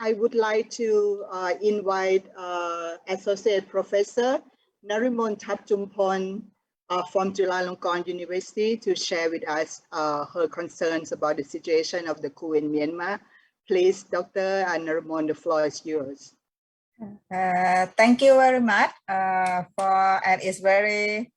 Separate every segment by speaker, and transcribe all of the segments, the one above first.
Speaker 1: I would like to invite Associate Professor Naruemon Thapchumpon from Chulalongkorn University to share with us her concerns about the situation of the coup in Myanmar. Please, Dr. Naruemon, the floor is yours.
Speaker 2: Thank you very much and it's very,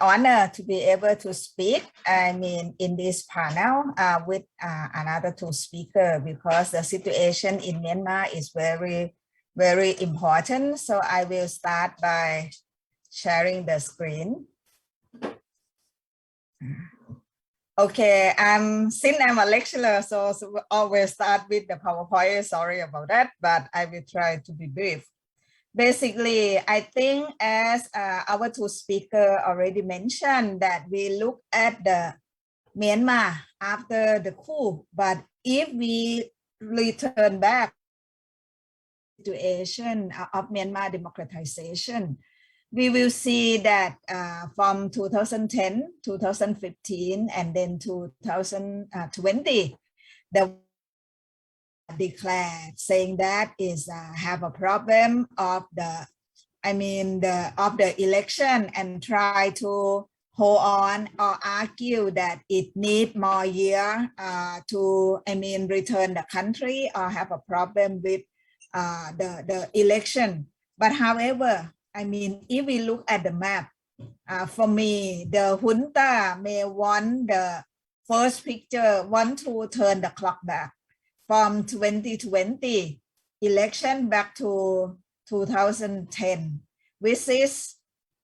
Speaker 2: honor to be able to speak, in this panel with another two speakers, because the situation in Myanmar is very, very important. So I will start by sharing the screen. Okay, since I'm a lecturer, so always start with the PowerPoint. Sorry about that, but I will try to be brief. Basically, I think as our two speakers already mentioned, that we look at the Myanmar after the coup, but if we return back to the situation of Myanmar democratization, we will see that from 2010, 2015, and then 2020, the declared saying that is have a problem of the election and try to hold on or argue that it need more year to return the country or have a problem with the election. But however, if we look at the map, for me, the junta may want the first picture, want to turn the clock back from 2020 election back to 2010, which is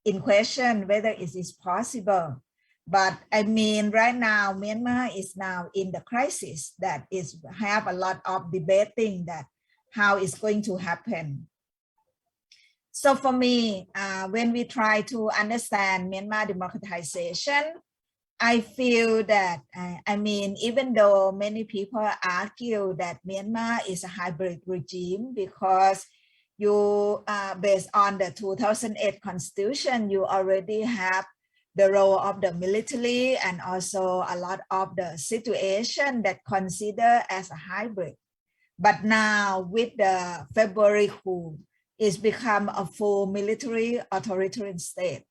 Speaker 2: in question whether it is possible. But right now, Myanmar is now in the crisis that is have a lot of debating that how it's going to happen. So for me, when we try to understand Myanmar democratization, I feel that, even though many people argue that Myanmar is a hybrid regime because you, based on the 2008 constitution, you already have the role of the military and also a lot of the situation that consider as a hybrid. But now with the February coup, it's become a full military authoritarian state.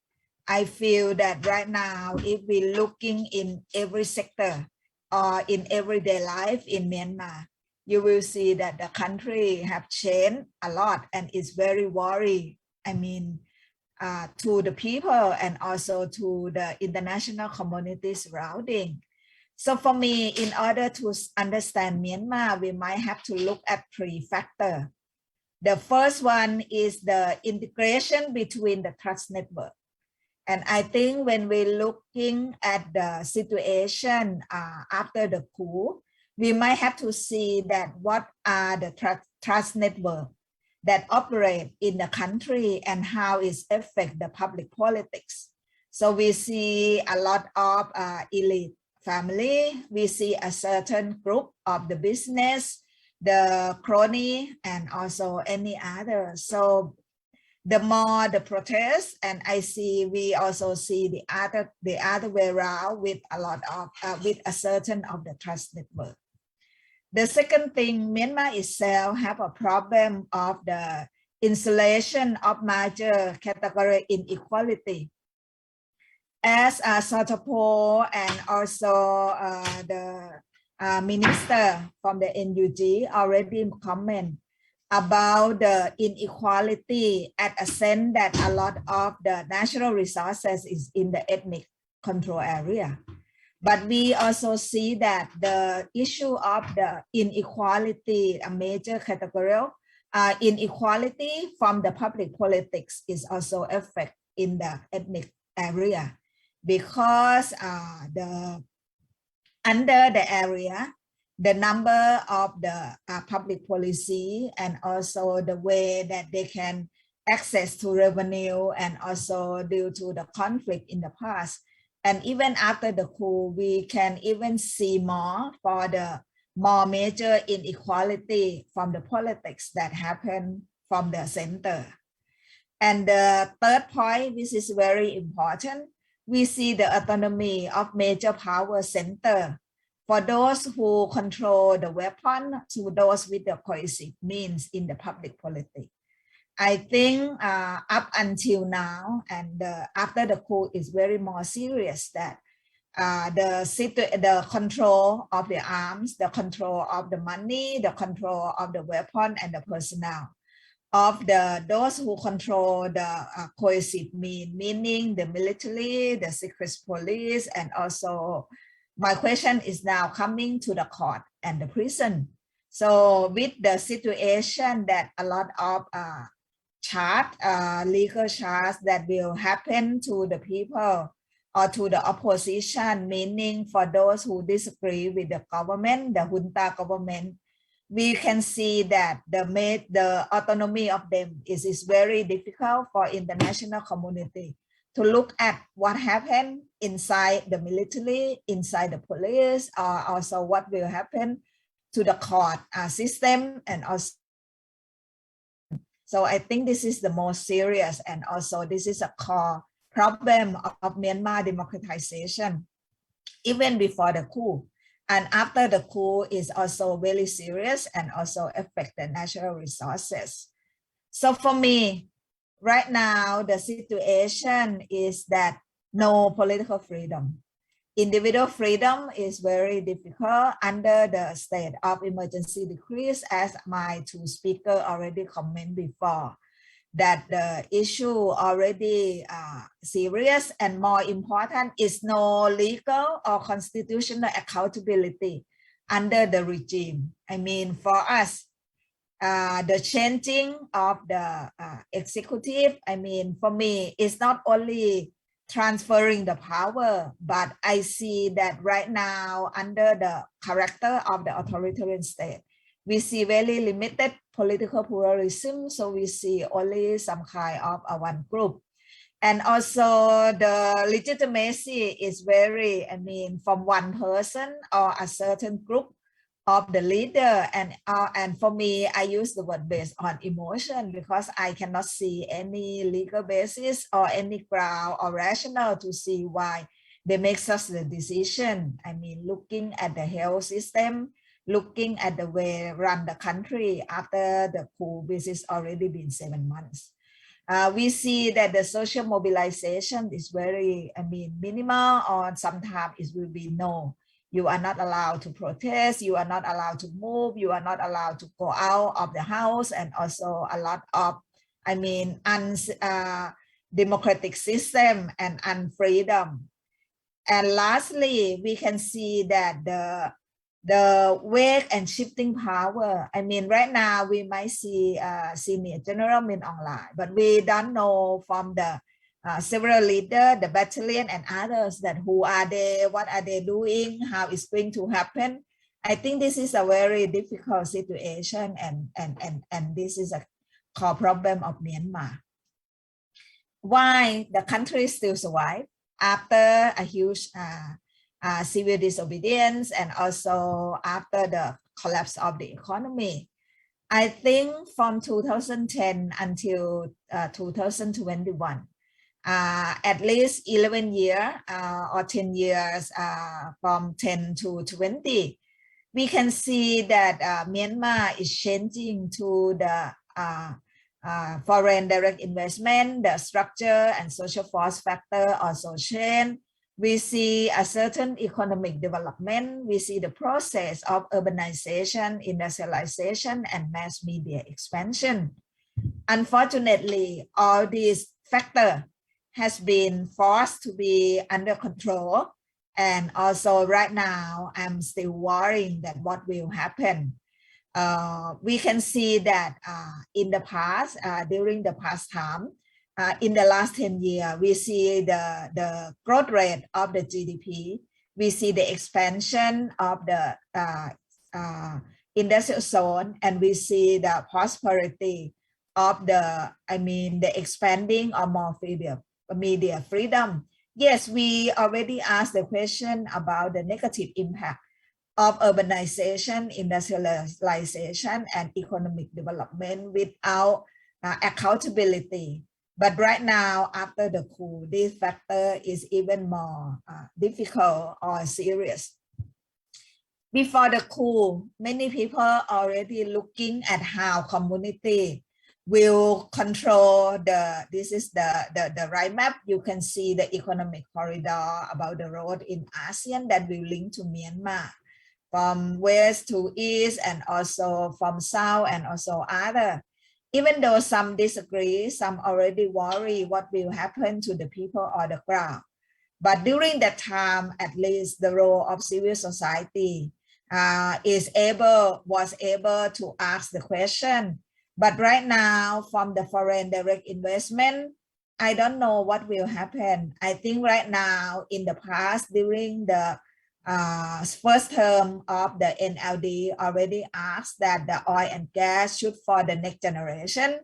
Speaker 2: I feel that right now, if we're looking in every sector or in everyday life in Myanmar, you will see that the country have changed a lot and it's very worrying, to the people and also to the international community surrounding. So for me, in order to understand Myanmar, we might have to look at three factors. The first one is the integration between the trust network. And I think when we're looking at the situation after the coup, we might have to see that what are the trust network that operate in the country and how it affects the public politics. So we see a lot of elite family, we see a certain group of the business, the crony, and also any other. So the more the protests, and we also see the other way around with a lot of with a certain of the trust network. The second thing, Myanmar itself have a problem of the insulation of major category inequality. As Sotapo and also the minister from the NUG already comment about the inequality at a sense that a lot of the natural resources is in the ethnic control area. But we also see that the issue of the inequality, a major category, inequality from the public politics is also affect in the ethnic area, because under the area, the number of the public policy and also the way that they can access to revenue, and also due to the conflict in the past. And even after the coup, we can even see more for the more major inequality from the politics that happen from the center. And the third point, which is very important, we see the autonomy of major power center. for those who control the weapon to those with the coercive means in the public politics. I think up until now and after the coup is very more serious that the control of the arms, the control of the money, the control of the weapon and the personnel of those who control the coercive meaning the military, the secret police, and also my question is now coming to the court and the prison. So with the situation that a lot of legal charge that will happen to the people or to the opposition, meaning for those who disagree with the government, the junta government, we can see that the autonomy of them is very difficult for international community to look at what happened inside the military, inside the police, or also what will happen to the court system and also. So I think this is the most serious, and also this is a core problem of Myanmar democratization, even before the coup. And after the coup is also very serious and also affect the natural resources. So for me, right now, the situation is that no political freedom. Individual freedom is very difficult under the state of emergency decrees, as my two speakers already commented before, that the issue already serious, and more important is no legal or constitutional accountability under the regime. I mean, for us, the changing of the executive, I mean, for me, it's not only transferring the power, but I see that right now under the character of the authoritarian state, we see very limited political pluralism. So we see only some kind of one group. And also the legitimacy is very, I mean, from one person or a certain group of the leader. And for me, I use the word based on emotion because I cannot see any legal basis or any ground or rationale to see why they make such a decision. I mean, looking at the health system, looking at the way run the country after the coup, which has already been 7 months. We see that the social mobilization is very, I mean, minimal, or sometimes it will be no. You are not allowed to protest, you are not allowed to move, you are not allowed to go out of the house, and also a lot of, I mean, democratic system and unfreedom. And lastly, we can see that the wake and shifting power. I mean, right now we might see senior general Min Aung Hlaing, but we don't know from the several leaders, the battalion and others, that who are they, what are they doing, how it's going to happen. I think this is a very difficult situation, and this is a core problem of Myanmar. Why the country still survive after a huge civil disobedience and also after the collapse of the economy. I think from 2010 until 2021, at least 11 years or 10 years from 10 to 20, we can see that Myanmar is changing to the foreign direct investment, the structure and social force factor also change. We see a certain economic development. We see the process of urbanization, industrialization, and mass media expansion. Unfortunately, all these factors has been forced to be under control. And also right now, I'm still worrying that what will happen. We can see that in the past, during the past time, in the last 10 years, we see the growth rate of the GDP. We see the expansion of the industrial zone, and we see the prosperity of the, I mean, the expanding of more media freedom. Yes, we already asked the question about the negative impact of urbanization, industrialization, and economic development without accountability. But right now, after the coup, this factor is even more difficult or serious. Before the coup, many people already looking at how community will control this is the right map. You can see the economic corridor about the road in ASEAN that will link to Myanmar from west to east and also from south and also other. Even though some disagree, some already worry what will happen to the people on the ground. But during that time, at least the role of civil society was able to ask the question. But right now, from the foreign direct investment, I don't know what will happen. I think right now, in the past, during the first term of the NLD, already asked that the oil and gas should for the next generation,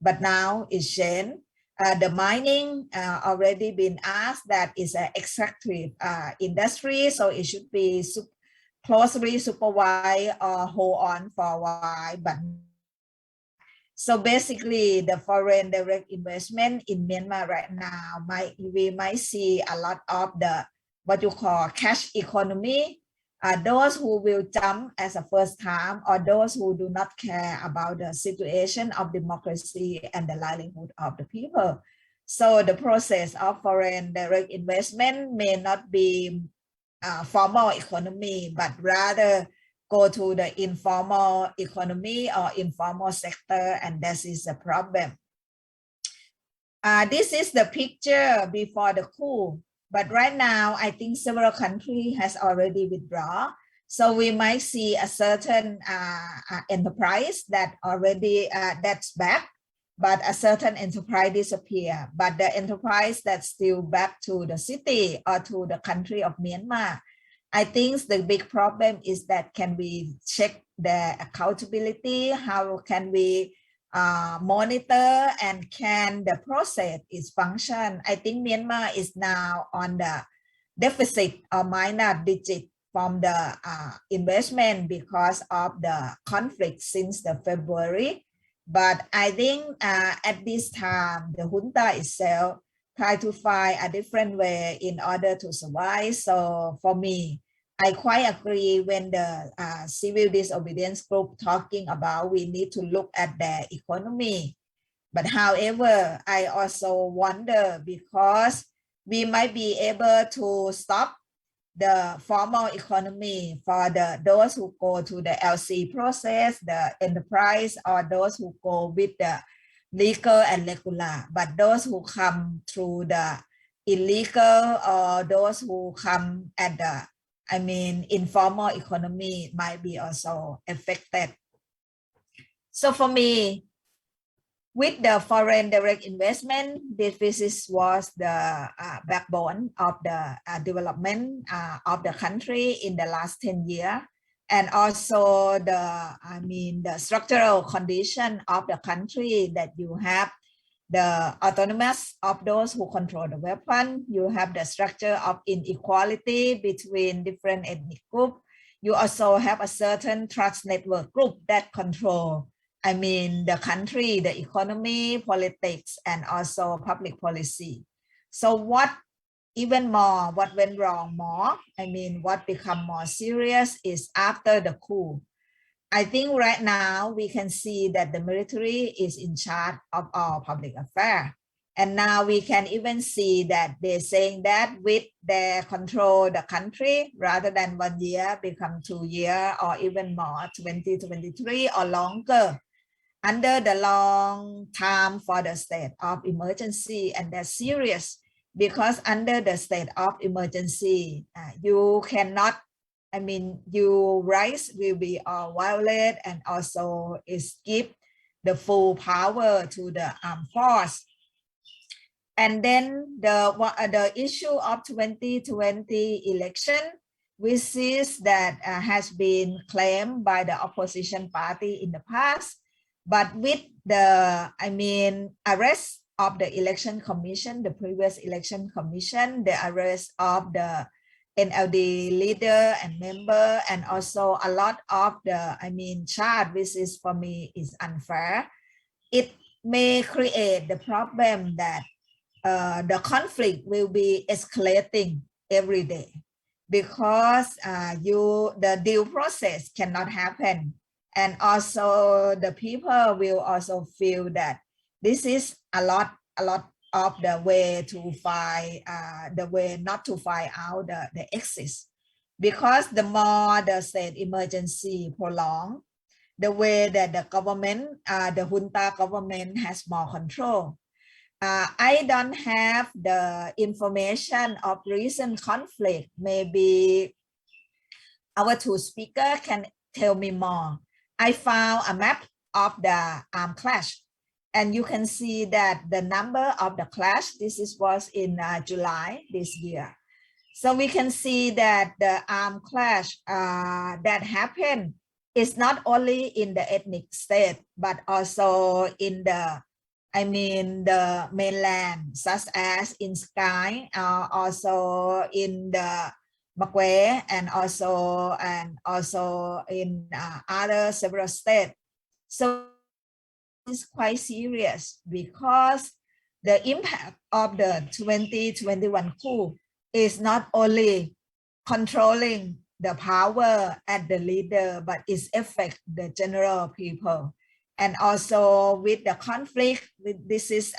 Speaker 2: but now it's changed. The mining already been asked that is an extractive industry, so it should be closely supervised or hold on for a while. But so basically, the foreign direct investment in Myanmar right now, we might see a lot of the what you call cash economy. Those who will jump as a first time, or those who do not care about the situation of democracy and the livelihood of the people. So the process of foreign direct investment may not be formal economy, but rather go to the informal economy or informal sector, and this is a problem. This is the picture before the coup. But right now, I think several countries has already withdrawn. So we might see a certain enterprise that already that's back, but a certain enterprise disappear. But the enterprise that's still back to the city or to the country of Myanmar, I think the big problem is that can we check the accountability? How can we monitor, and can the process is function? I think Myanmar is now on the deficit or minor digit from the investment because of the conflict since the February. But I think at this time, the junta itself try to find a different way in order to survive. So for me, I quite agree when the civil disobedience group talking about we need to look at the economy. But however, I also wonder because we might be able to stop the formal economy for those who go to the LC process, the enterprise, or those who go with the legal and regular. But those who come through the illegal or those who come at the informal economy might be also affected. So for me, with the foreign direct investment, this was the backbone of the development of the country in the last 10 years. And also the structural condition of the country that you have the autonomous of those who control the weapon. You have the structure of inequality between different ethnic groups. You also have a certain trust network group that control, the country, the economy, politics, and also public policy. So what went wrong more, what become more serious is after the coup. I think right now we can see that the military is in charge of all public affairs. And now we can even see that they're saying that with their control the country, rather than 1 year, become 2 years or even more, 2023 or longer, under the long time for the state of emergency. And that's serious because under the state of emergency, you cannot, your rights will be violated, and also is give the full power to the armed force. And then the issue of 2020 election, which is that has been claimed by the opposition party in the past, but with the arrest of the election commission, the previous election commission, the arrest of the NLD leader and member, and also a lot of the charge, which is for me is unfair. It may create the problem that the conflict will be escalating every day. because the due process cannot happen, and also the people will also feel that this is a lot of the way to find the way not to find out the exit, because the more the state emergency prolonged, the way that the government, the junta government has more control. I don't have the information of recent conflict. Maybe our two speakers can tell me more. I found a map of the armed clash, and you can see that the number of the clash, was in July this year. So we can see that the armed clash that happened is not only in the ethnic state, but also in the the mainland, such as in Sky, also in the Makwe, and also in other several states. So it's quite serious, because the impact of the 2021 coup is not only controlling the power at the leader, but it affects the general people. And also with the conflict, this is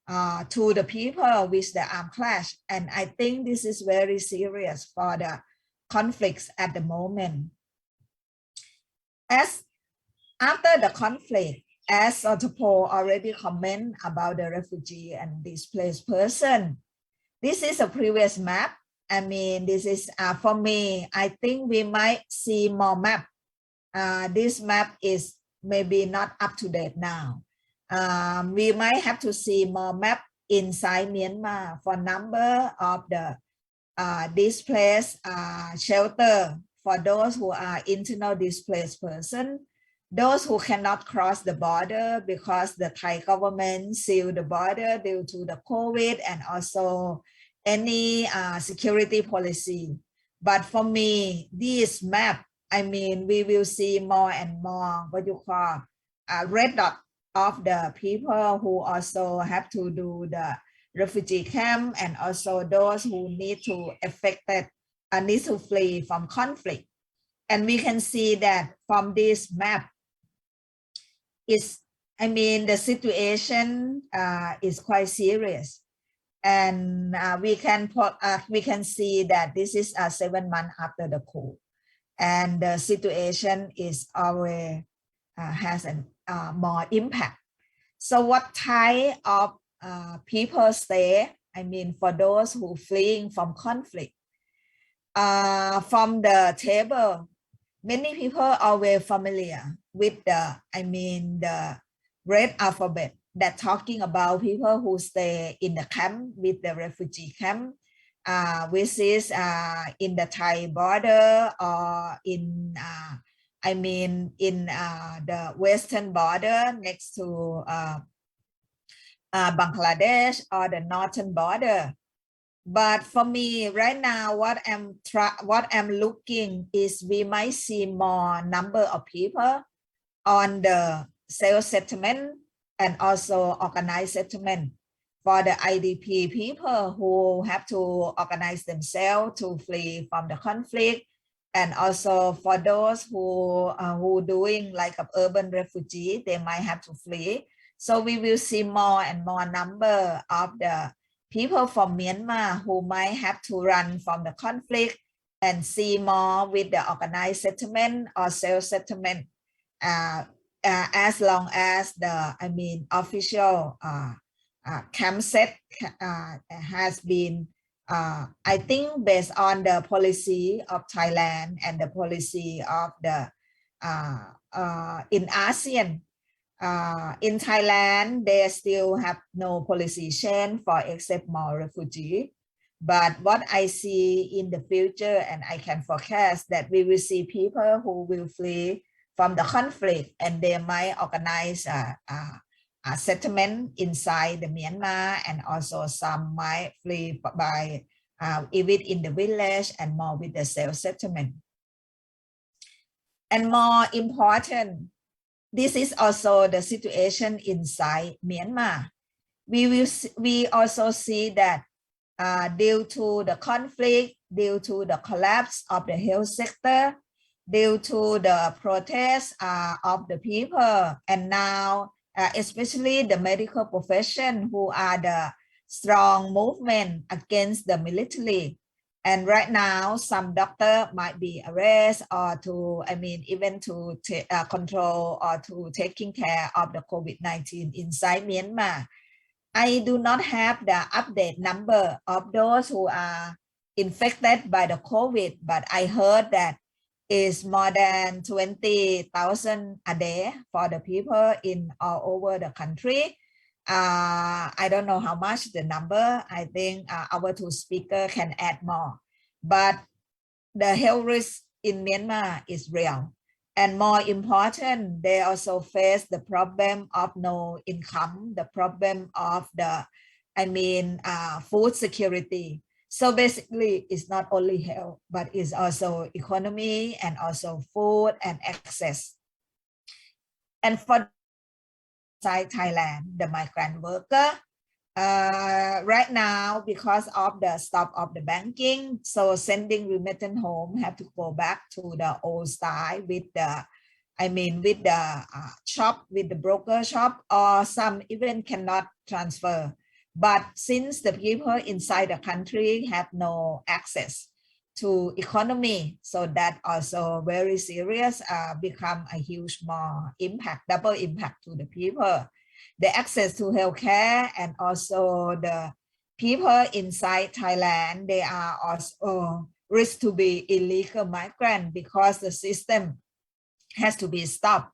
Speaker 2: to the people with the armed clash. And I think this is very serious for the conflicts at the moment. As after the conflict, as Otto already comment about the refugee and displaced person, this is a previous map. This is for me, I think we might see more map. This map is maybe not up to date now. We might have to see more map inside Myanmar for number of the displaced shelter for those who are internal displaced person, those who cannot cross the border because the Thai government sealed the border due to the COVID and also any security policy. But for me, this map, we will see more and more what you call red dot of the people who also have to do the refugee camp, and also those who need to affected need to flee from conflict. And we can see that from this map is, the situation is quite serious. And we can see that this is 7 months after the coup. And the situation is always has a more impact. So what type of people stay? For those who fleeing from conflict, from the table, many people are always familiar with the the red alphabet that talking about people who stay in the camp with the refugee camp. Which is in the Thai border, or in the western border next to Bangladesh, or the northern border. But for me right now, what I'm looking is we might see more number of people on the self-settlement and also organized settlement. For the IDP people who have to organize themselves to flee from the conflict, and also for those who doing like an urban refugee, they might have to flee. So we will see more and more number of the people from Myanmar who might have to run from the conflict, and see more with the organized settlement or self-settlement, as long as the official camp set has been, I think, based on the policy of Thailand and the policy of the in ASEAN. In Thailand, they still have no policy change for accept more refugees. But what I see in the future, and I can forecast that we will see people who will flee from the conflict, and they might organize a settlement inside the Myanmar, and also some might flee by even in the village, and more with the self-settlement. And more important, this is also the situation inside Myanmar. We also see that due to the conflict, due to the collapse of the health sector, due to the protests of the people, and now especially the medical profession who are the strong movement against the military. And right now, some doctor might be arrested or to, even to control or to taking care of the COVID-19 inside Myanmar. I do not have the update number of those who are infected by the COVID, but I heard that is more than 20,000 a day for the people in all over the country. I don't know how much the number. I think our two speakers can add more. But the health risk in Myanmar is real. And more important, they also face the problem of no income, the problem of the, food security. So basically, it's not only health, but it's also economy and also food and access. And for Thailand, the migrant worker, right now, because of the stop of the banking, so sending remittance home have to go back to the old style with the, with the shop, with the broker shop, or some even cannot transfer. But since the people inside the country have no access to economy, so that also very serious, become a huge more impact, double impact to the people. The access to healthcare and also the people inside Thailand, they are also risk to be illegal migrant because the system has to be stopped.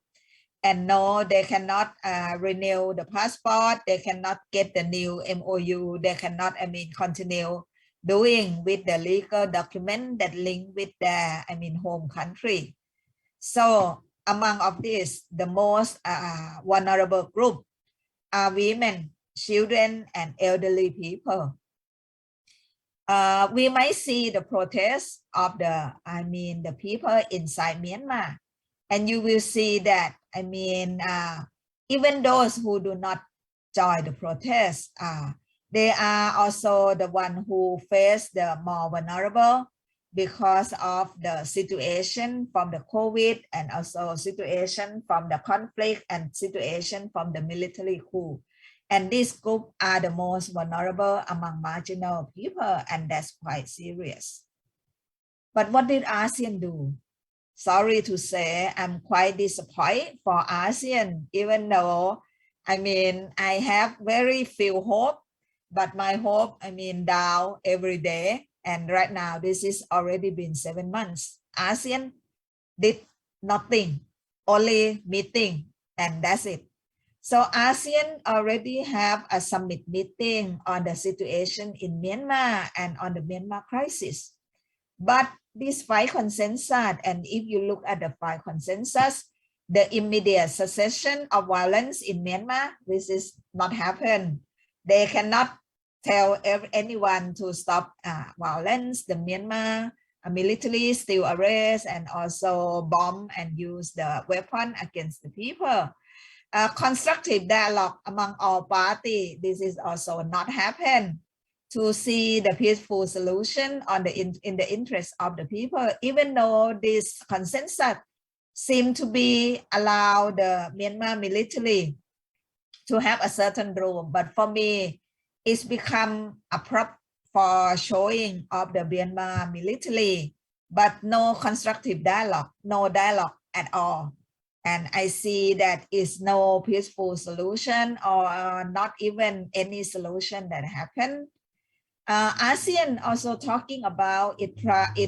Speaker 2: And no, they cannot renew the passport, they cannot get the new MOU, they cannot, continue doing with the legal document that link with their, home country. So among of these, the most vulnerable group are women, children, and elderly people. We might see the protests of the, the people inside Myanmar, and you will see that, even those who do not join the protest, they are also the one who face the more vulnerable because of the situation from the COVID and also situation from the conflict and situation from the military coup. And this group are the most vulnerable among marginal people, and that's quite serious. But what did ASEAN do? Sorry to say, I'm quite disappointed for ASEAN, even though, I have very few hope, but my hope, down every day. And right now, this is already been 7 months. ASEAN did nothing, only meeting, and that's it. So ASEAN already have a summit meeting on the situation in Myanmar and on the Myanmar crisis. But these 5 consensus, and if you look at the 5 consensus, the immediate cessation of violence in Myanmar, this is not happen. They cannot tell anyone to stop violence. The Myanmar military still arrest and also bomb and use the weapon against the people. Constructive dialogue among all parties, this is also not happen to see the peaceful solution on in the interest of the people, even though this consensus seem to be allow the Myanmar military to have a certain role. But for me, it's become a prop for showing of the Myanmar military, but no constructive dialogue, no dialogue at all. And I see that is no peaceful solution or not even any solution that happened. ASEAN also talking about it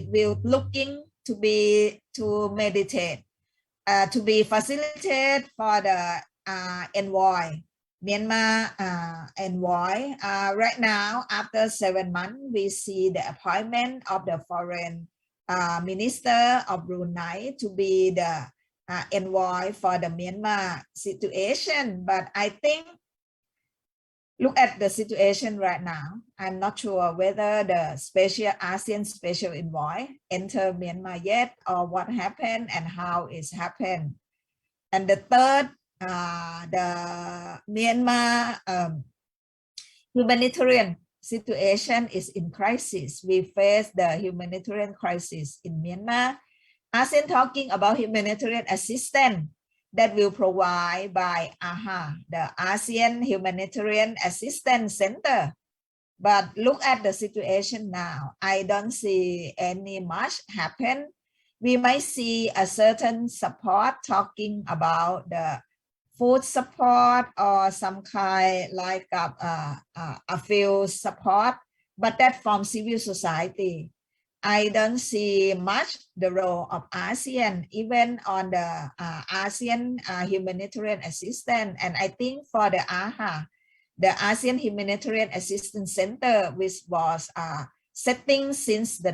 Speaker 2: will looking to meditate, to be facilitated for the envoy. Myanmar envoy. Right now, after 7 months, we see the appointment of the foreign minister of Brunei to be the envoy for the Myanmar situation. But I think, look at the situation right now. I'm not sure whether the special ASEAN special envoy enter Myanmar yet or what happened and how it's happened. And the third, the Myanmar humanitarian situation is in crisis. We face the humanitarian crisis in Myanmar. ASEAN talking about humanitarian assistance that will provide by AHA, the ASEAN Humanitarian Assistance Center. But look at the situation now. I don't see any much happen. We might see a certain support talking about the food support or some kind like a few support, but that from civil society. I don't see much the role of ASEAN, even on the ASEAN humanitarian assistance. And I think for the AHA, the ASEAN Humanitarian Assistance Center, which was setting since the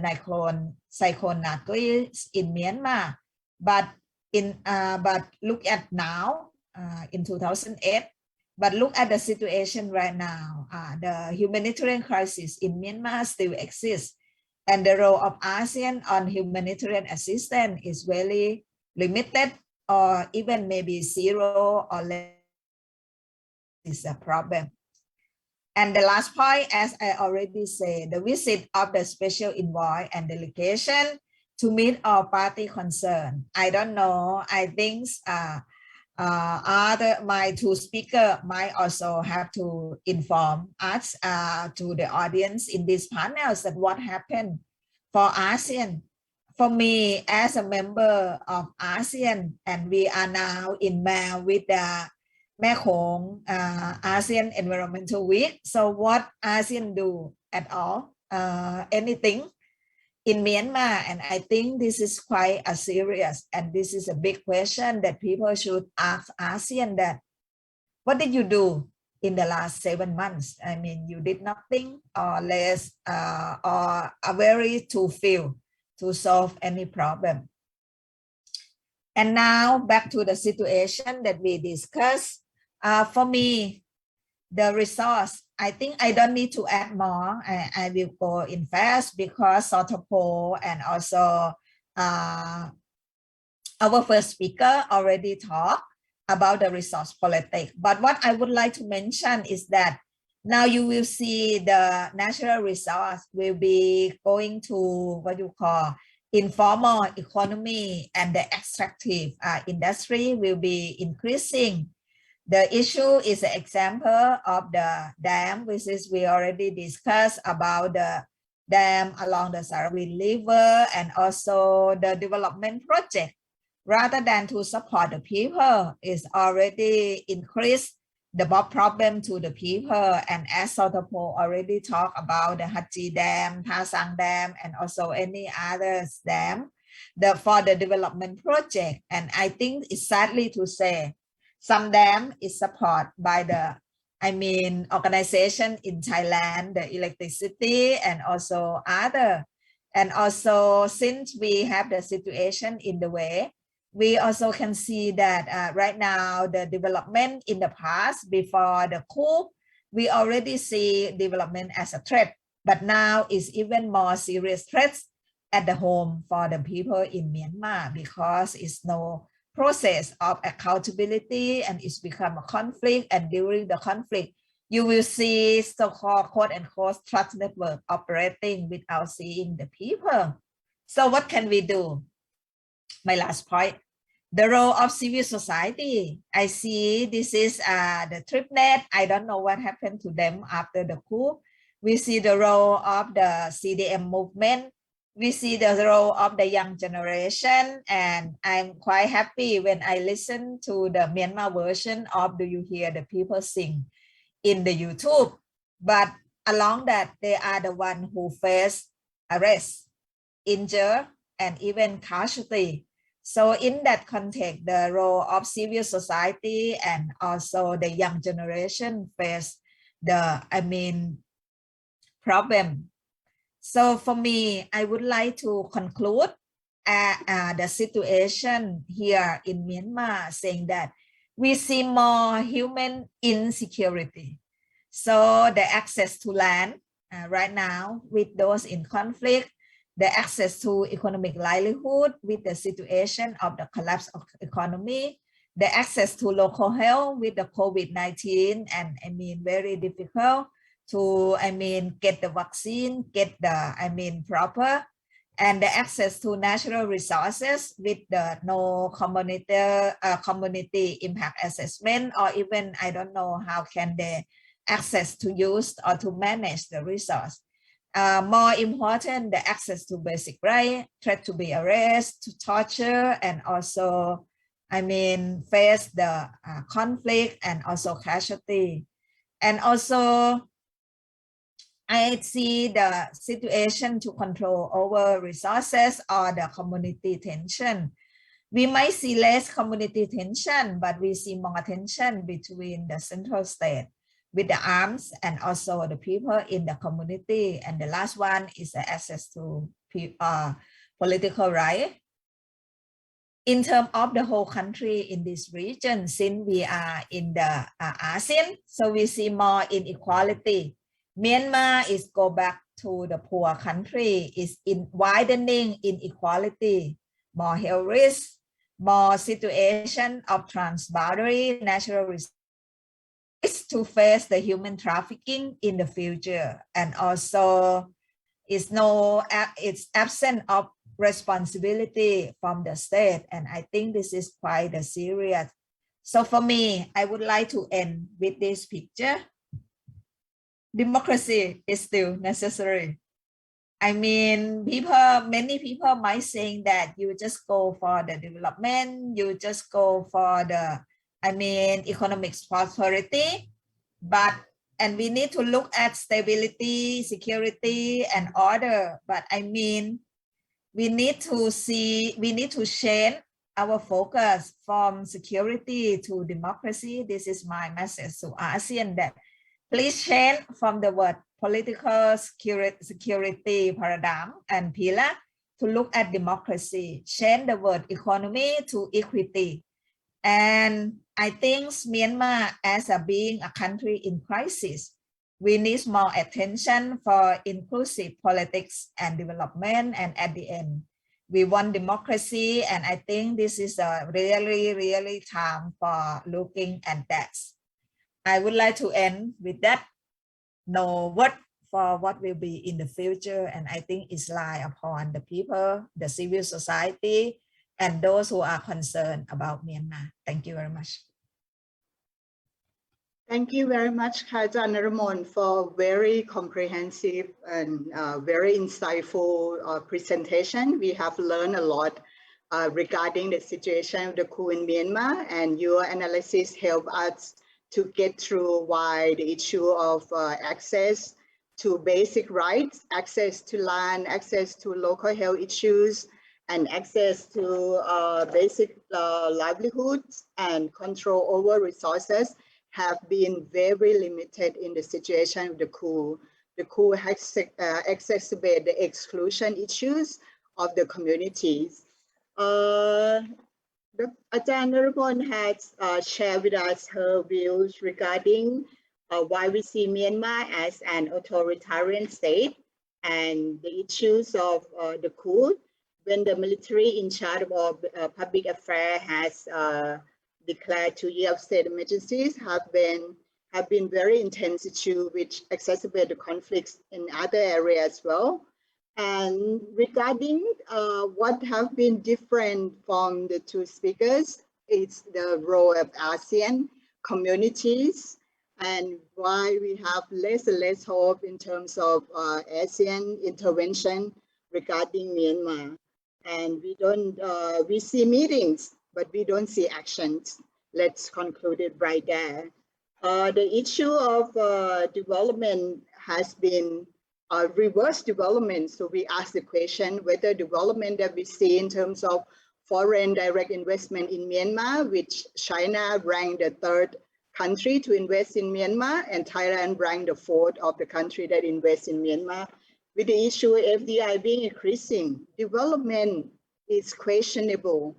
Speaker 2: cyclone Nagui in Myanmar, but look at now in 2008. But look at the situation right now. The humanitarian crisis in Myanmar still exists, and the role of ASEAN on humanitarian assistance is very limited, or even maybe zero or less. Is a problem. And the last point, as I already said, the visit of the special envoy and delegation to meet all party concerned. I don't know. I think my two speakers might also have to inform us to the audience in these panels that what happened for ASEAN. For me, as a member of ASEAN, and we are now in Myanmar with the Mekong-ASEAN Environmental Week. So what ASEAN do at all? Anything in Myanmar? And I think this is quite a serious, and this is a big question that people should ask ASEAN that, what did you do in the last 7 months? I mean, you did nothing or less or a very too few to solve any problem. And now back to the situation that we discussed. For me, the resource, I think I don't need to add more. I will go in fast because Sotopo and also our first speaker already talked about the resource politics. But what I would like to mention is that now you will see the natural resource will be going to what you call informal economy, and the extractive industry will be increasing. The issue is an example of the dam, which is we already discussed about the dam along the Sarawin River, and also the development project. Rather than to support the people, is already increased the problem to the people. And as Sotopo already talked about the Haji Dam, Pasang Dam, and also any other dam for the development project. And I think it's sadly to say, some dam is supported by the, organization in Thailand, the electricity, and also other. And also, since we have the situation in the way, we also can see that right now, the development in the past, before the coup, we already see development as a threat, but now is even more serious threats at the home for the people in Myanmar, because it's no process of accountability, and it's become a conflict. And during the conflict, you will see so-called quote-unquote trust network operating without seeing the people. So what can we do? My last point, the role of civil society. I see this is the TripNet. I don't know what happened to them after the coup. We see the role of the CDM movement. We see the role of the young generation, and I'm quite happy when I listen to the Myanmar version of Do You Hear the People Sing in the YouTube. But along that, they are the one who face arrest, injured, and even casualty. So in that context, the role of civil society and also the young generation face the, problem. So for me, I would like to conclude the situation here in Myanmar, saying that we see more human insecurity. So the access to land right now with those in conflict, the access to economic livelihood with the situation of the collapse of economy, the access to local health with the COVID-19, and very difficult. to, get the vaccine, get the, proper, and the access to natural resources with the no community impact assessment, or even, I don't know how can they access to use or to manage the resource. More important, the access to basic right, threat to be arrested, to torture, and also, face the conflict and also casualty. And also, I see the situation to control over resources or the community tension. We might see less community tension, but we see more tension between the central state with the arms and also the people in the community. And the last one is the access to political right. In terms of the whole country in this region, since we are in the ASEAN, so we see more inequality. Myanmar is go back to the poor country, is in widening inequality, more health risks, more situation of transboundary natural resources to face the human trafficking in the future, and also it's absent of responsibility from the state, and I think this is quite serious. So for me, I would like to end with this picture. Democracy is still necessary. Many people might saying that you just go for the development, you just go for the, economic prosperity, and we need to look at stability, security, and order. But we need to change our focus from security to democracy. This is my message to ASEAN, that please change from the word political security paradigm and pillar to look at democracy, change the word economy to equity. And I think Myanmar, as being a country in crisis, we need more attention for inclusive politics and development. And at the end, we want democracy. And I think this is a really time for looking at that. I would like to end with that. No word for what will be in the future. And I think it's lie upon the people, the civil society, and those who are concerned about Myanmar. Thank you very much.
Speaker 1: Thank you very much, KESAN Naruemon, for very comprehensive and very insightful presentation. We have learned a lot regarding the situation of the coup in Myanmar, and your analysis helped us to get through why the issue of access to basic rights, access to land, access to local health issues, and access to basic livelihoods and control over resources have been very limited in the situation of the coup. The coup has exacerbated the exclusion issues of the communities. Ajahn Naruemon has shared with us her views regarding why we see Myanmar as an authoritarian state and the issues of the coup, when the military in charge of public affairs has declared 2 years of state emergencies, have been very intense issues which exacerbate the conflicts in other areas as well. And regarding what have been different from the two speakers, it's the role of ASEAN communities and why we have less and less hope in terms of ASEAN intervention regarding Myanmar. And we see meetings, but we don't see actions. Let's conclude it right there. The issue of development has been reverse development. So we ask the question whether development that we see in terms of foreign direct investment in Myanmar, which China ranked the 3rd country to invest in Myanmar, and Thailand ranked the 4th of the country that invests in Myanmar. With the issue of FDI being increasing, development is questionable.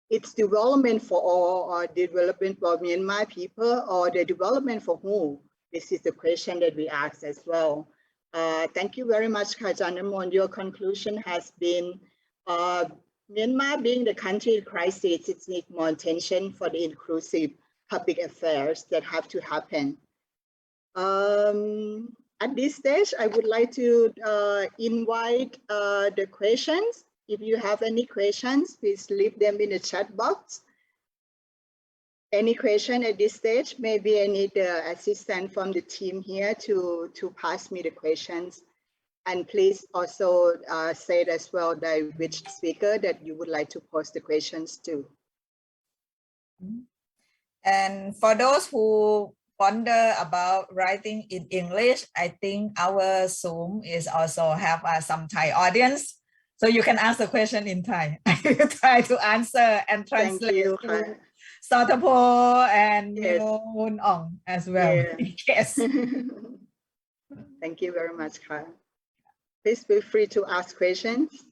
Speaker 1: It's development for all, or development for Myanmar people, or the development for who? This is the question that we ask as well. Thank you very much, KESAN Naruemon. Your conclusion has been Myanmar being the country in crisis, it needs more attention for the inclusive public affairs that have to happen. At this stage, I would like to invite the questions. If you have any questions, please leave them in the chat box. Any question at this stage? Maybe I need the assistant from the team here to pass me the questions. And please also say as well that which speaker that you would like to pose the questions to.
Speaker 2: And for those who wonder about writing in English, I think our Zoom is also have some Thai audience. So you can ask the question in Thai. I will try to answer and translate to Sotapo and Moon Aung as well. Yes.
Speaker 1: Thank you very much, Kha. Please feel free to ask questions.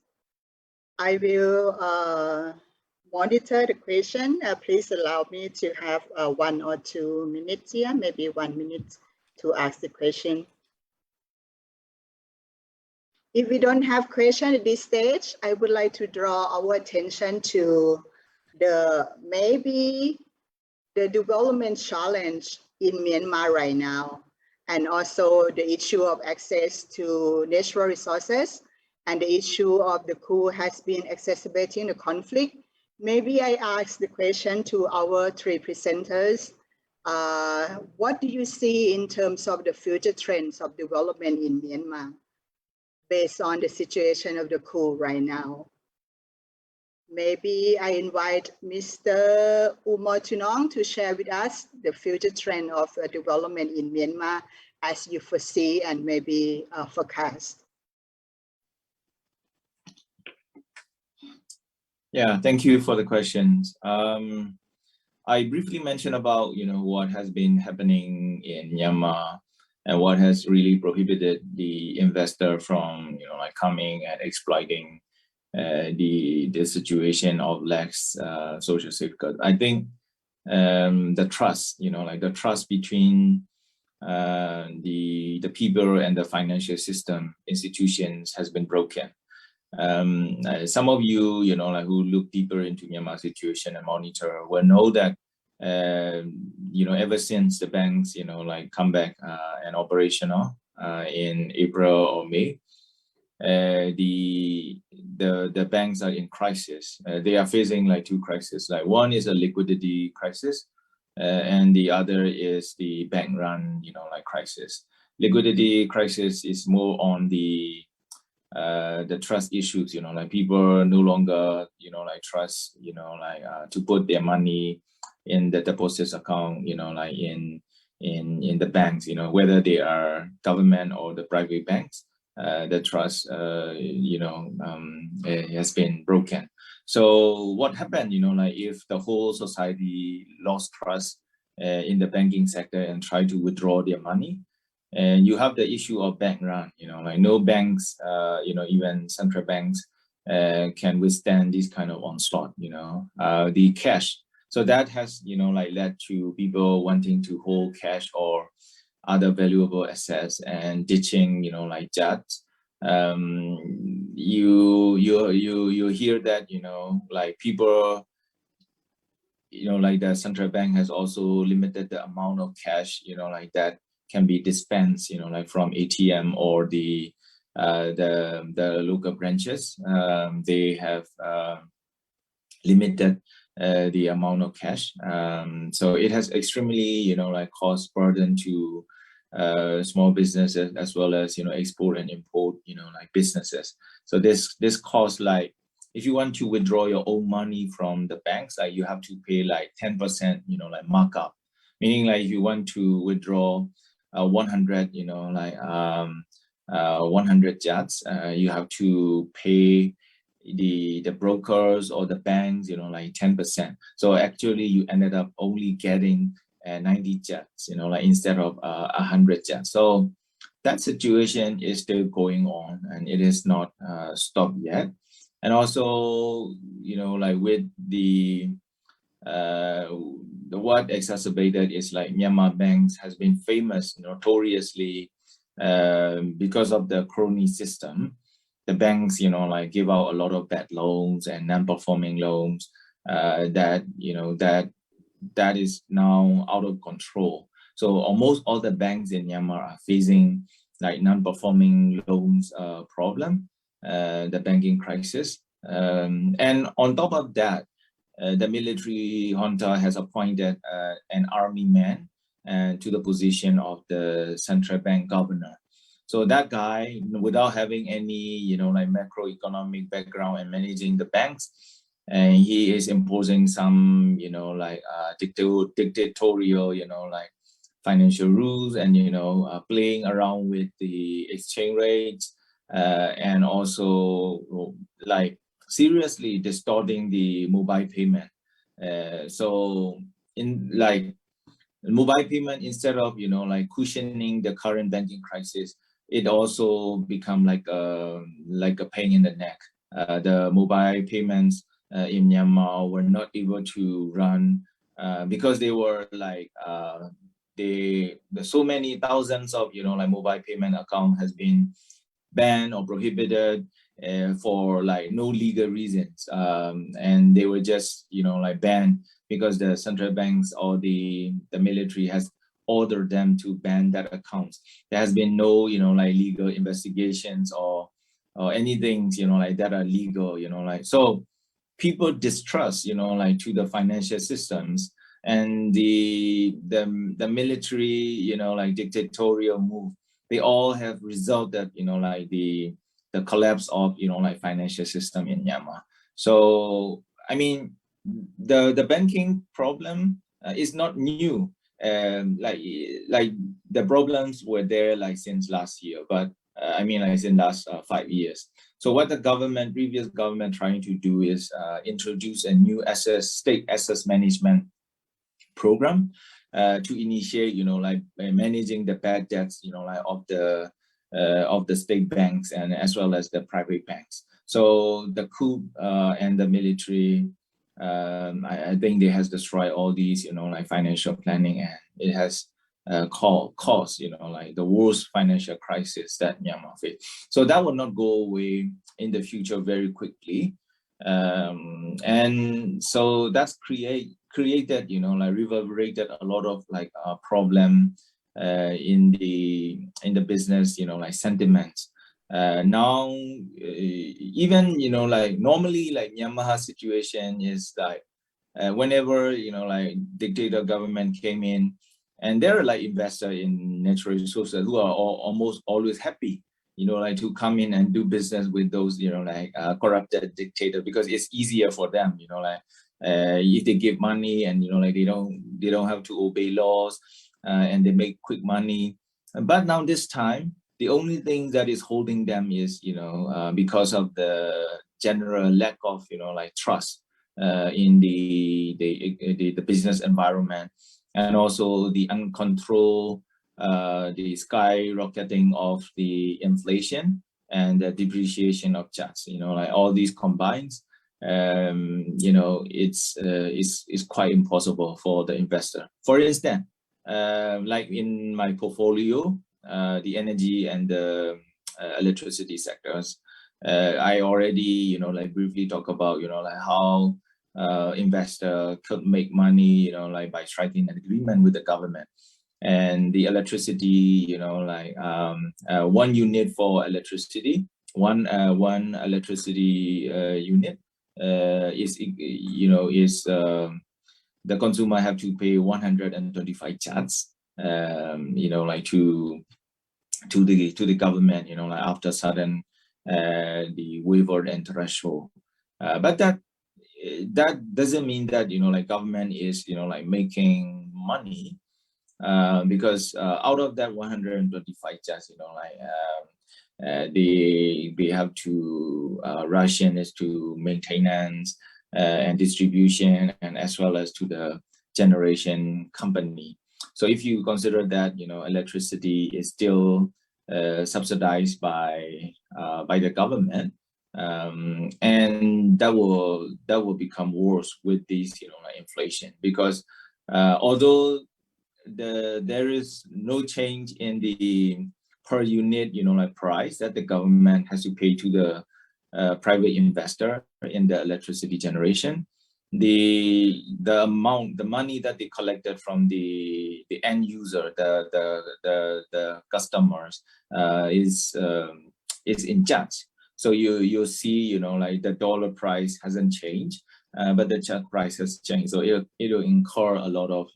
Speaker 1: I will monitor the question. Please allow me to have 1 or 2 minutes here, maybe 1 minute to ask the question. If we don't have question at this stage, I would like to draw our attention to maybe the development challenge in Myanmar right now, and also the issue of access to natural resources, and the issue of the coup has been exacerbating the conflict. Maybe I ask the question to our 3 presenters. What do you see in terms of the future trends of development in Myanmar based on the situation of the coup right now? Maybe I invite Mr. Umotunong to share with us the future trend of development in Myanmar as you foresee and maybe forecast.
Speaker 3: Yeah, thank you for the questions. I briefly mentioned about what has been happening in Myanmar and what has really prohibited the investor from like coming and exploiting the situation of lax social safeguard. I think the trust, like the trust between the people and the financial system institutions has been broken. Some of you, like who look deeper into Myanmar situation and monitor will know that, ever since the banks, like come back and operational in April or May, the banks are in crisis. They are facing like 2 crises. Like one is a liquidity crisis, and the other is the bank run, like crisis. Liquidity crisis is more on the trust issues, like people no longer, like trust, to put their money in the deposits account, like in the banks, whether they are government or the private banks. The trust, has been broken. So what happened, like if the whole society lost trust in the banking sector and try to withdraw their money, and you have the issue of bank run, like no banks, even central banks can withstand this kind of onslaught, the cash. So that has, like led to people wanting to hold cash or other valuable assets and ditching, like that. You hear that, like people, like the central bank has also limited the amount of cash, like that can be dispensed, like from ATM or the local branches. They have limited the amount of cash. So it has extremely, like caused burden to small businesses as well as, export and import, like businesses. So this costs, like, if you want to withdraw your own money from the banks, like you have to pay like 10%, like markup. Meaning like if you want to withdraw 100, 100 jats, you have to pay the brokers or the banks, like 10%. So actually you ended up only getting 90 jats, like instead of 100 jats. So that situation is still going on and it is not stopped yet. And also, like with the what exacerbated is like Myanmar banks has been famous notoriously because of the crony system. The banks, like give out a lot of bad loans and non-performing loans that is now out of control. So almost all the banks in Myanmar are facing like non-performing loans problem, the banking crisis. And on top of that, the military junta has appointed an army man to the position of the central bank governor. So that guy, without having any, like macroeconomic background and managing the banks, and he is imposing some, like dictatorial, like financial rules, and playing around with the exchange rates, and also like seriously distorting the mobile payment. So in like mobile payment, instead of like cushioning the current banking crisis, it also become like a pain in the neck. The mobile payments in Myanmar were not able to run because they were like so many thousands of like mobile payment account has been banned or prohibited for like no legal reasons, and they were just like banned because the central banks or the military has ordered them to ban that account. There has been no like legal investigations or anything like that are legal, like so people distrust like to the financial systems, and the military like dictatorial move, they all have resulted like the collapse of like financial system in Myanmar. So I mean the banking problem is not new. Like the problems were there like since last year, but I mean like since last 5 years. So what the previous government trying to do is introduce a new state assets management program to initiate like managing the bad debts like of the state banks and as well as the private banks. So the coup and the military, I think they has destroyed all these like financial planning, and it has caused like the worst financial crisis that Myanmar faced. So that will not go away in the future very quickly, and so that's created like reverberated a lot of like problem in the business like sentiments. Now even like normally like Myanmar situation is like whenever like dictator government came in, and there are like investors in natural resources who are almost always happy like to come in and do business with those like corrupted dictator, because it's easier for them like if they give money and like they don't have to obey laws, and they make quick money. But now this time the only thing that is holding them is because of the general lack of like trust in the business environment, and also the uncontrolled the skyrocketing of the inflation and the depreciation of kyats, like all these combines, it's quite impossible for the investor. For instance, like in my portfolio, the energy and the electricity sectors, I already like briefly talk about like how investor could make money like by striking an agreement with the government. And the electricity, like 1 unit for electricity, one electricity unit is the consumer have to pay 125 kyats, like to the government, like after sudden the waiver and threshold. But that doesn't mean that like government is like making money, because out of that 125 kyats, like they have to ration is to maintenance and distribution, and as well as to the generation company. So if you consider that electricity is still subsidized by the government, and that will become worse with this like inflation, because although there is no change in the per unit like price that the government has to pay to the private investor in the electricity generation, the money that they collected from the end user, the customers, is in charge. So you'll see, like the dollar price hasn't changed, but the charge price has changed. So it'll incur a lot of,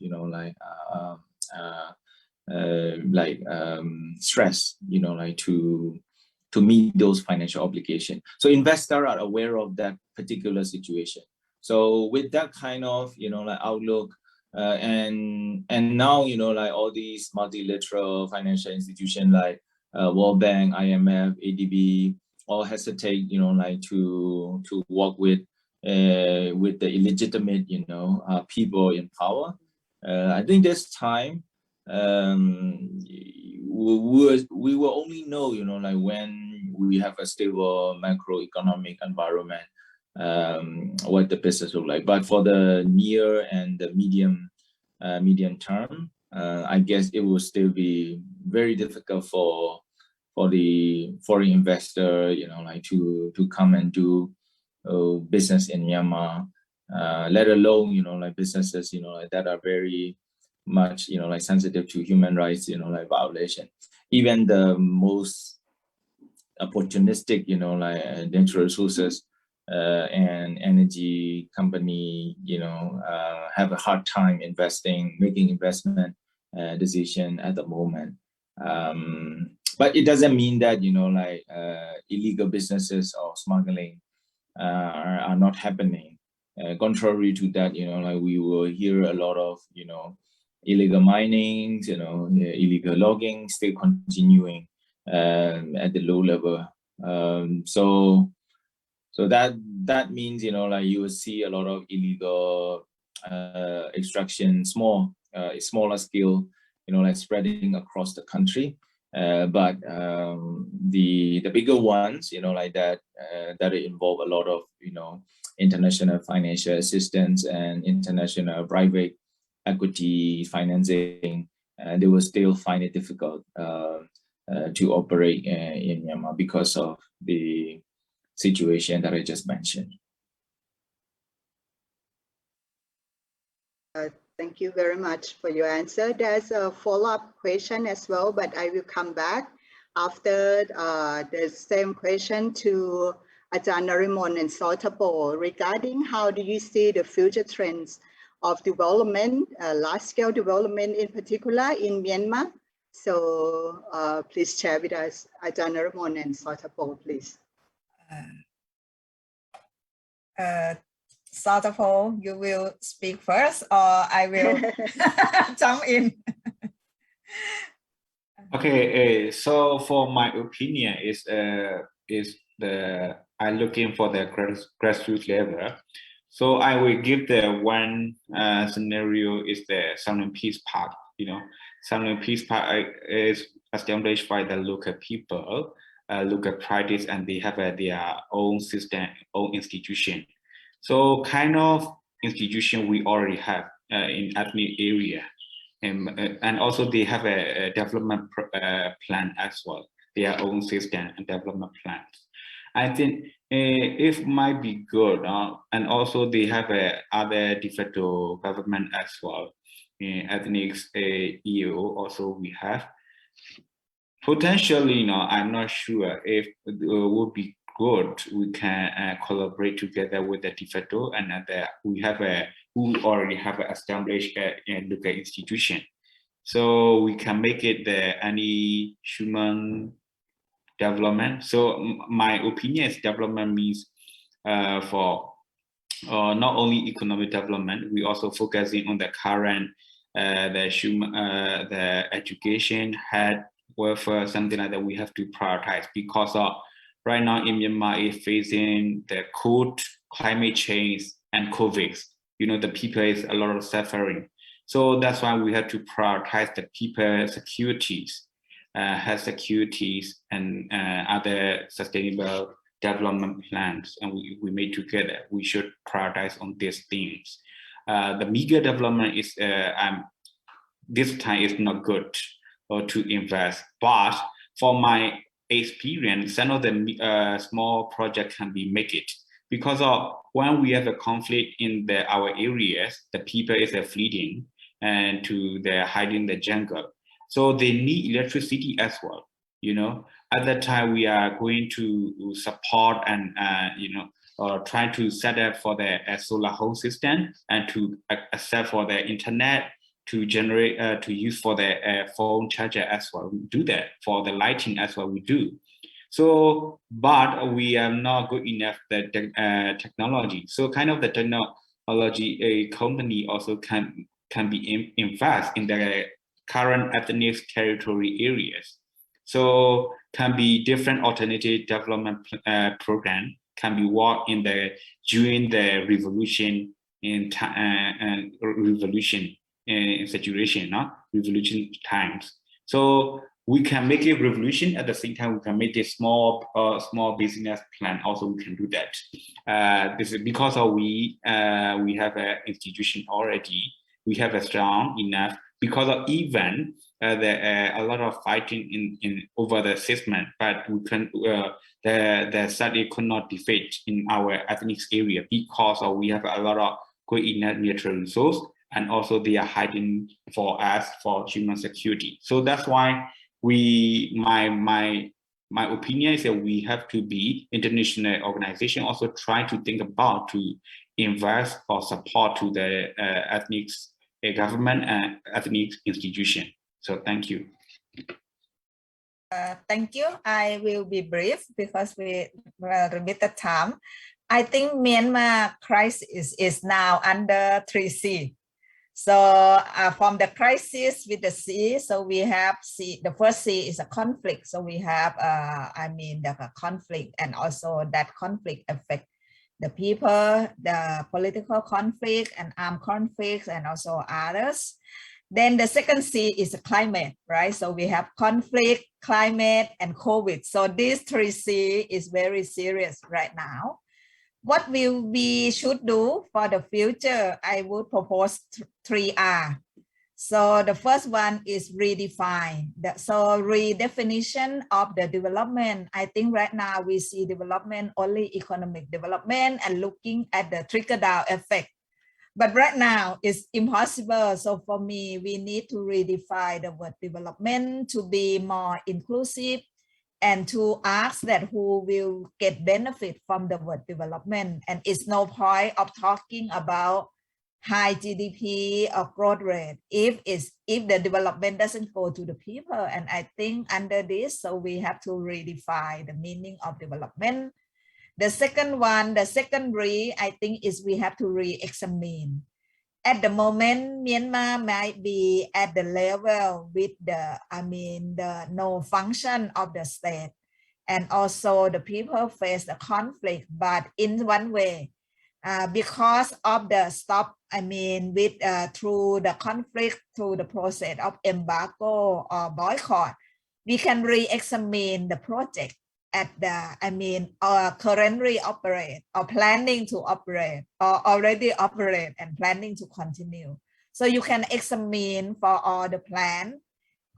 Speaker 3: stress, like to meet those financial obligations. So investors are aware of that particular situation. So with that kind of, outlook, and now, like all these multilateral financial institutions like World Bank, IMF, ADB, all hesitate, to work with the illegitimate, people in power. I think this time, we will only know, like when we have a stable macroeconomic environment, what the business look like. But for the near and the medium term, I guess it will still be very difficult for the foreign investor, like to come and do business in Myanmar, let alone, like businesses, that are very much, like sensitive to human rights, like violation. Even the most opportunistic, like natural resources and energy company, have a hard time making investment decision at the moment. But it doesn't mean that, like illegal businesses or smuggling are not happening. Contrary to that, like we will hear a lot of, illegal mining, illegal logging still continuing at the low level. So that means, like you will see a lot of illegal extraction, smaller scale, like spreading across the country. But the bigger ones, like that involve a lot of, international financial assistance and international private equity financing, they will still find it difficult to operate in Myanmar because of the situation that I just mentioned.
Speaker 1: Thank you very much for your answer. There's a follow-up question as well, but I will come back after the same question to Ajahn Naruemon and Thapchumpon regarding how do you see the future trends of development, large-scale development in particular in Myanmar. So please share with us, Ajahn Naruemon and Thapchumpon, please.
Speaker 2: Thapchumpon, you will speak first, or I will jump in.
Speaker 4: Okay, so for my opinion I'm looking for the grassroots level. So I will give the one scenario is the Silent Peace Park. Silent Peace Park is established by the local people, local parties, and they have their own system, own institution. So kind of institution we already have in ethnic area, and also they have a development plan as well, their own system and development plans. I think it might be good, and also they have other de facto government as well. Ethnic EU also we have. Potentially, I'm not sure if it would be good. We can collaborate together with the de facto, and we already have an established local institution, so we can make it any human development. So my opinion is development means for not only economic development, we also focusing on the current the education, health, welfare, something like that. We have to prioritize because right now in Myanmar is facing the cold climate change and COVID. The people is a lot of suffering. So that's why we have to prioritize the people securities, health securities, and other sustainable development plans. And we made together, we should prioritize on these things. The media development is, this time is not good to invest, but for my experience, some of the small projects can be make it because of when we have a conflict in our areas, the people is fleeing and they're hiding in the jungle. So they need electricity as well. At that time we are going to support and try to set up for the solar home system and to accept for the internet, to generate to use for the phone charger as well. We do that for the lighting as well. We do. So, but we are not good enough the technology. So, kind of the technology a company also can be invest in the current ethnic territory areas. So, can be different alternative development program can be worked in during the revolution revolution situation, not revolution times. So we can make a revolution at the same time. We can make a small business plan. Also, we can do that. This is because we have an institution already. We have a strong enough because of even a lot of fighting in over the system, but we can the study could not defeat in our ethnic area because we have a lot of good enough natural resource, and also they are hiding for us for human security. So that's why my opinion is that we have to be international organization also try to think about to invest or support to the ethnic government and ethnic institution. So thank you.
Speaker 2: Thank you. I will be brief because we are limited time. I think Myanmar crisis is now under 3C. So from the crisis with the C, so we have C. The first C is a conflict. So we have, the conflict, and also that conflict affect the people, the political conflict and armed conflicts, and also others. Then the second C is climate, right? So we have conflict, climate, and COVID. So these 3C is very serious right now. What we should do for the future, I would propose 3R. So the first one is redefine. So redefinition of the development. I think right now we see development only economic development and looking at the trickle-down effect. But right now it's impossible. So for me, we need to redefine the word development to be more inclusive and to ask that who will get benefit from the word development. And it's no point of talking about high GDP or growth rate if the development doesn't go to the people. And I think under this, so we have to redefine the meaning of development. The second one, the secondary, I think is we have to re-examine. At the moment, Myanmar might be at the level with the no function of the state. And also the people face the conflict, but in one way, because of the stop, through the conflict, through the process of embargo or boycott, we can re-examine the project at the, currently operate or planning to operate or already operate and planning to continue. So you can examine for all the plan.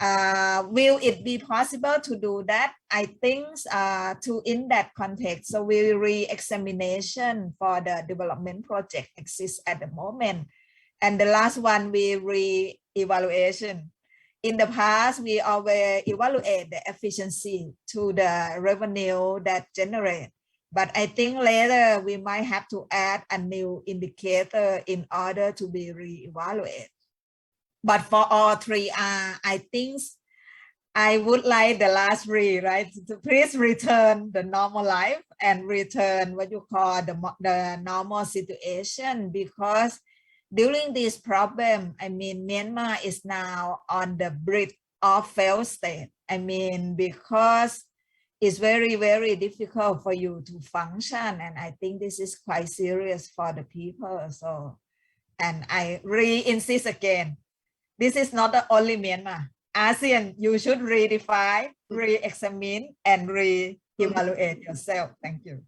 Speaker 2: Will it be possible to do that? I think in that context, so we re-examination for the development project exists at the moment. And the last one, we re-evaluation. In the past, we always evaluate the efficiency to the revenue that generate. But I think later we might have to add a new indicator in order to be re-evaluated. But for all 3R, I think I would like the last three, right? To please return the normal life and return what you call the normal situation, because during this problem, Myanmar is now on the brink of failed state. Because it's very, very difficult for you to function. And I think this is quite serious for the people. So, and I re-insist again, this is not the only Myanmar. ASEAN, you should redefine, re-examine, and re-evaluate yourself. Thank you.